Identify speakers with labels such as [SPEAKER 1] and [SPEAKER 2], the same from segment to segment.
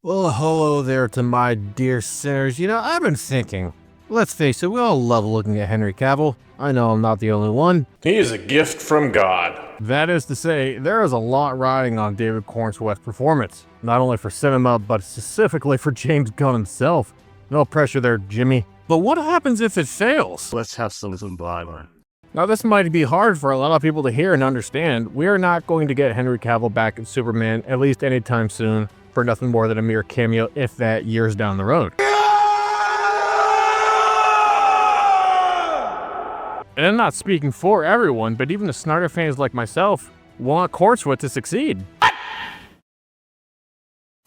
[SPEAKER 1] Well, hello there to my dear sinners. I've been thinking. Let's face it, we all love looking at Henry Cavill. I know I'm not the only one.
[SPEAKER 2] He is a gift from God.
[SPEAKER 1] That is to say, there is a lot riding on David Corenswet's performance. Not only for cinema, but specifically for James Gunn himself. No pressure there, Jimmy. But what happens if it fails?
[SPEAKER 3] Let's have some Bible.
[SPEAKER 1] Now, this might be hard for a lot of people to hear and understand. We are not going to get Henry Cavill back in Superman, at least anytime soon, for nothing more than a mere cameo, if that, years down the road. And I'm not speaking for everyone, but even the Snyder fans like myself want Corenswet to succeed.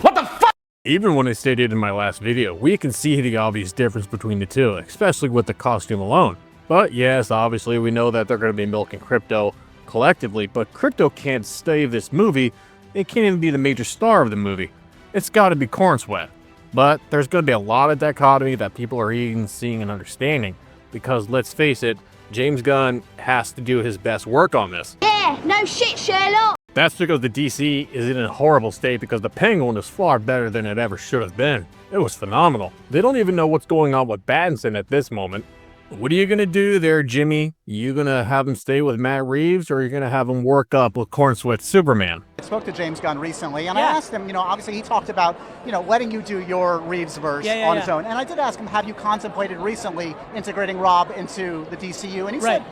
[SPEAKER 2] What the fuck?
[SPEAKER 1] Even when I stated in my last video, we can see the obvious difference between the two, especially with the costume alone. But yes, obviously we know that they're going to be milking Crypto collectively, but Crypto can't save this movie. It can't even be the major star of the movie. It's got to be Corenswet. But there's going to be a lot of dichotomy that people are even seeing and understanding, because let's face it, James Gunn has to do his best work on this.
[SPEAKER 4] Yeah, no shit, Sherlock!
[SPEAKER 1] That's because the DC is in a horrible state because the Penguin is far better than it ever should have been. It was phenomenal. They don't even know what's going on with Pattinson at this moment. What are you going to do there, Jimmy? You going to have him stay with Matt Reeves, or are you going to have him work up with Corenswet's Superman?
[SPEAKER 5] I spoke to James Gunn recently, and I asked him, obviously he talked about, letting you do your Reeves verse on his own. And I did ask him, have you contemplated recently integrating Rob into the DCU? And he said,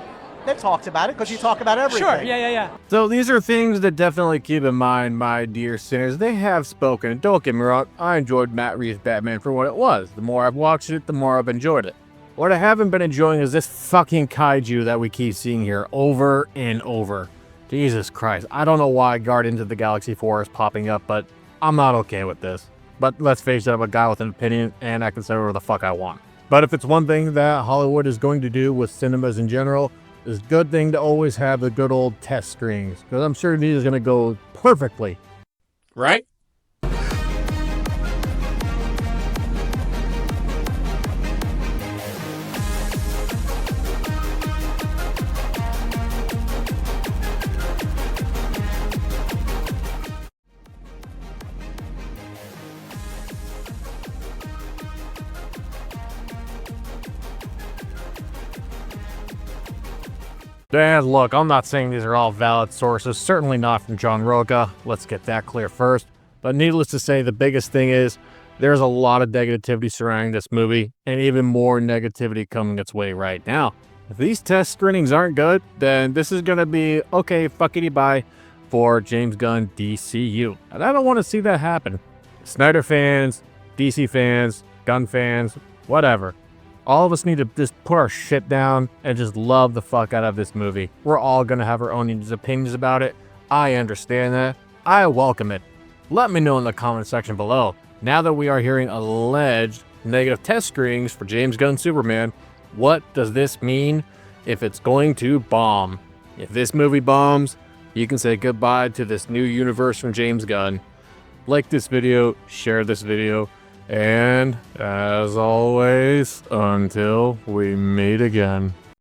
[SPEAKER 5] they've talked about it, because you talk about everything.
[SPEAKER 6] Sure, yeah.
[SPEAKER 1] So these are things that definitely keep in mind, my dear sinners. They have spoken, and don't get me wrong, I enjoyed Matt Reeves' Batman for what it was. The more I've watched it, the more I've enjoyed it. What I haven't been enjoying is this fucking kaiju that we keep seeing here over and over. Jesus Christ, I don't know why Guardians of the Galaxy 4 is popping up, but I'm not okay with this. But let's face it, I'm a guy with an opinion, and I can say whatever the fuck I want. But if it's one thing that Hollywood is going to do with cinemas in general, it's a good thing to always have the good old test screenings, because I'm sure these are going to go perfectly.
[SPEAKER 2] Right?
[SPEAKER 1] And look, I'm not saying these are all valid sources, certainly not from John Roca. Let's get that clear first. But needless to say, the biggest thing is there's a lot of negativity surrounding this movie, and even more negativity coming its way right now. If these test screenings aren't good, then this is going to be, okay, fuckity bye for James Gunn DCU. And I don't want to see that happen. Snyder fans, DC fans, Gunn fans, whatever. All of us need to just put our shit down and just love the fuck out of this movie. We're all gonna have our own opinions about it. I understand that. I welcome it. Let me know in the comment section below. Now that we are hearing alleged negative test screenings for James Gunn Superman, what does this mean if it's going to bomb? If this movie bombs, you can say goodbye to this new universe from James Gunn. Like this video, share this video, and as always, until we meet again.